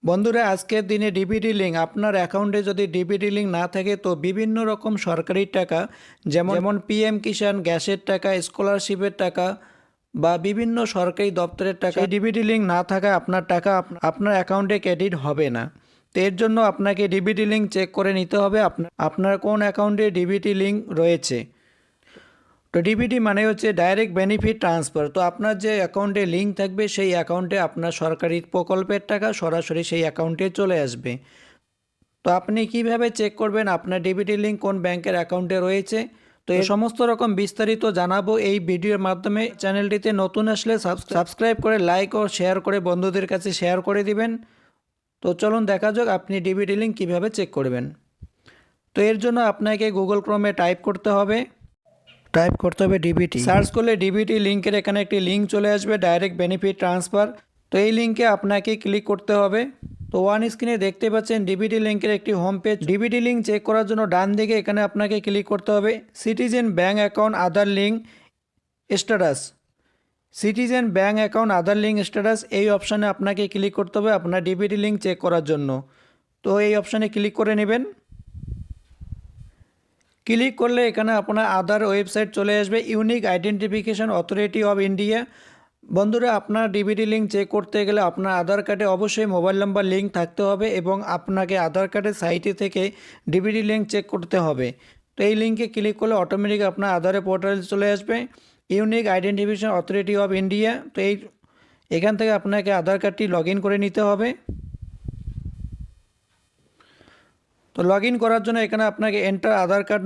বন্ধুরা আজকের দিনে ডিবিটি লিঙ্ক আপনার অ্যাকাউন্টে যদি ডিবিটি লিঙ্ক না থাকে তো বিভিন্ন রকম সরকারি টাকা যেমন পিএম কিষাণ গ্যাসের টাকা স্কলারশিপের টাকা বা বিভিন্ন সরকারি দপ্তরের টাকা ডিবিটি লিঙ্ক না থাকা আপনার টাকা আপনার অ্যাকাউন্টে ক্রেডিট হবে না। তো এর জন্য আপনাকে ডিবিটি লিঙ্ক চেক করে নিতে হবে আপনার কোন অ্যাকাউন্টে ডিবিটি লিঙ্ক রয়েছে। তো ডিবিটি মানে হচ্ছে ডাইরেক্ট বেনিফিট ট্রান্সফার। তো আপনার যে অ্যাকাউন্টে লিঙ্ক থাকবে সেই অ্যাকাউন্টে আপনার সরকারি প্রকল্পের টাকা সরাসরি সেই অ্যাকাউন্টে চলে আসবে। তো আপনি কিভাবে চেক করবেন আপনার ডিবিটি লিঙ্ক কোন ব্যাংকের অ্যাকাউন্টে রয়েছে? তো এই সমস্ত রকম বিস্তারিত জানাবো এই ভিডিওর মাধ্যমে। চ্যানেলটিতে নতুন আসলে সাবস্ক্রাইব করে লাইক ও শেয়ার করে বন্ধুদের কাছে শেয়ার করে দিবেন। তো চলুন দেখা যাক আপনি ডিবিটি লিঙ্ক কীভাবে চেক করবেন। তো এর জন্য আপনাকে গুগল ক্রোমে টাইপ করতে হবে ডিবিটি। সার্চ করলে ডিবিটি লিঙ্কের এখানে একটি লিঙ্ক চলে আসবে, ডাইরেক্ট বেনিফিট ট্রান্সফার। তো এই লিঙ্কে আপনাকে ক্লিক করতে হবে। তো ওয়ান স্ক্রিনে দেখতে পাচ্ছেন ডিবিটি লিঙ্কের একটি home page. DBT link check করার জন্য ডান দিকে এখানে আপনাকে ক্লিক করতে হবে citizen bank account Aadhaar link status. Citizen bank account Aadhaar link status এই অপশানে আপনাকে ক্লিক করতে হবে আপনার ডিবিটি লিঙ্ক চেক করার জন্য। তো এই অপশানে ক্লিক করে নেবেন। ক্লিক করলে এখানে আপনার আধার ওয়েবসাইট চলে আসবে, unique identification authority of India. বন্ধুরা আপনার ডিবিটি লিঙ্ক চেক করতে গেলে আপনার আধার কার্ডে অবশ্যই মোবাইল নাম্বার লিঙ্ক থাকতে হবে এবং আপনাকে আধার কার্ডের সাইটে থেকে ডিবিটি লিঙ্ক চেক করতে হবে। তো এই লিঙ্কে ক্লিক করলে অটোমেটিক আপনার আধারের পোর্টালে চলে আসবে unique identification authority of India. তো এখান থেকে আপনাকে আধার কার্ডটি লগ ইন করে নিতে হবে। তো লগ ইন করার জন্য এখানে আপনাকে এন্টার আধার কার্ড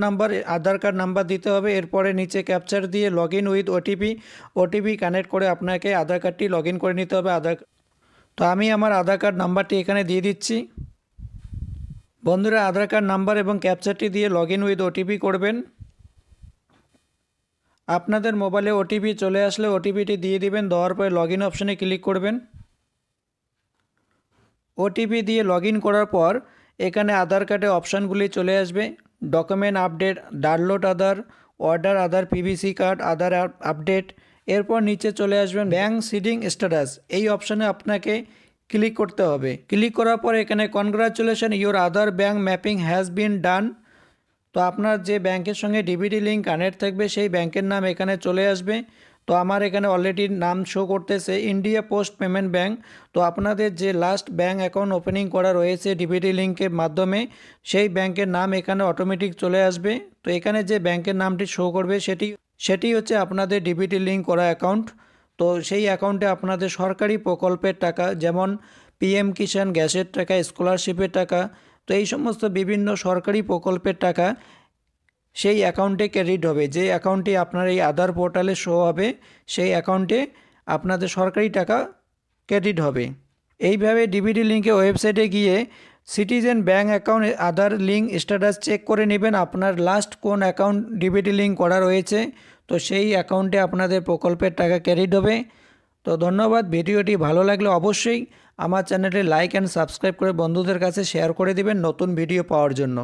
নাম্বার দিতে হবে। এরপরে নিচে ক্যাপচার দিয়ে log in with OTP connect করে আপনাকে আধার কার্ডটি লগ ইন করে নিতে হবে। তো আমি আমার আধার কার্ড নাম্বারটি এখানে দিয়ে দিচ্ছি। বন্ধুরা আধার কার্ড নাম্বার এবং ক্যাপচারটি দিয়ে লগ ইন উইথ ওটিপি করবেন। আপনাদের মোবাইলে ওটিপি চলে আসলে ওটিপিটি দিয়ে দিবেন। দেওয়ার পরে লগ ইন অপশানে ক্লিক করবেন। ওটিপি দিয়ে লগ ইন করার পর এখানে আধার কার্ডে অপশানগুলি চলে আসবে, ডকুমেন্ট আপডেট, ডাউনলোড আধার, অর্ডার আধার, পিভিসি কার্ড, আধার আপডেট। এরপর নিচে চলে আসবেন ব্যাঙ্ক সিডিং স্ট্যাটাস, এই অপশানে আপনাকে ক্লিক করতে হবে। ক্লিক করার পর এখানে congratulation your Aadhaar bank mapping has been done. তো আপনার যে ব্যাংকের সঙ্গে ডিবিটি লিঙ্ক কানেক্ট থাকবে সেই ব্যাংকের নাম এখানে চলে আসবে। তো আমার এখানে অলরেডি নাম শো করতেছে ইন্ডিয়া পোস্ট পেমেন্ট ব্যাঙ্ক। তো আপনাদের যে লাস্ট ব্যাঙ্ক অ্যাকাউন্ট ওপেনিং করা রয়েছে ডিবিটি লিঙ্কের মাধ্যমে সেই ব্যাংকের নাম এখানে অটোমেটিক চলে আসবে। তো এখানে যে ব্যাংকের নামটি শো করবে সেটি হচ্ছে আপনাদের ডিবিটি লিঙ্ক করা অ্যাকাউন্ট। তো সেই অ্যাকাউন্টে আপনাদের সরকারি প্রকল্পের টাকা যেমন পিএম কিষাণ গ্যাসের টাকা, স্কলারশিপের টাকা, তো এই সমস্ত বিভিন্ন সরকারি প্রকল্পের টাকা সেই অ্যাকাউন্টে ক্রেডিট হবে। যে অ্যাকাউন্টে আপনার এই আধার পোর্টালে শো হবে সেই অ্যাকাউন্টে আপনাদের সরকারি টাকা ক্রেডিট হবে। এইভাবে ডিবিটি লিঙ্কে ওয়েবসাইটে গিয়ে citizen bank account Aadhaar link status check করে নেবেন আপনার লাস্ট কোন অ্যাকাউন্ট ডিবিটি লিঙ্ক করা রয়েছে। তো সেই অ্যাকাউন্টে আপনাদের প্রকল্পের টাকা ক্রেডিট হবে। তো ধন্যবাদ। ভিডিওটি ভালো লাগলে অবশ্যই আমার চ্যানেলে লাইক অ্যান্ড সাবস্ক্রাইব করে বন্ধুদের কাছে শেয়ার করে দিবেন নতুন ভিডিও পাওয়ার জন্য।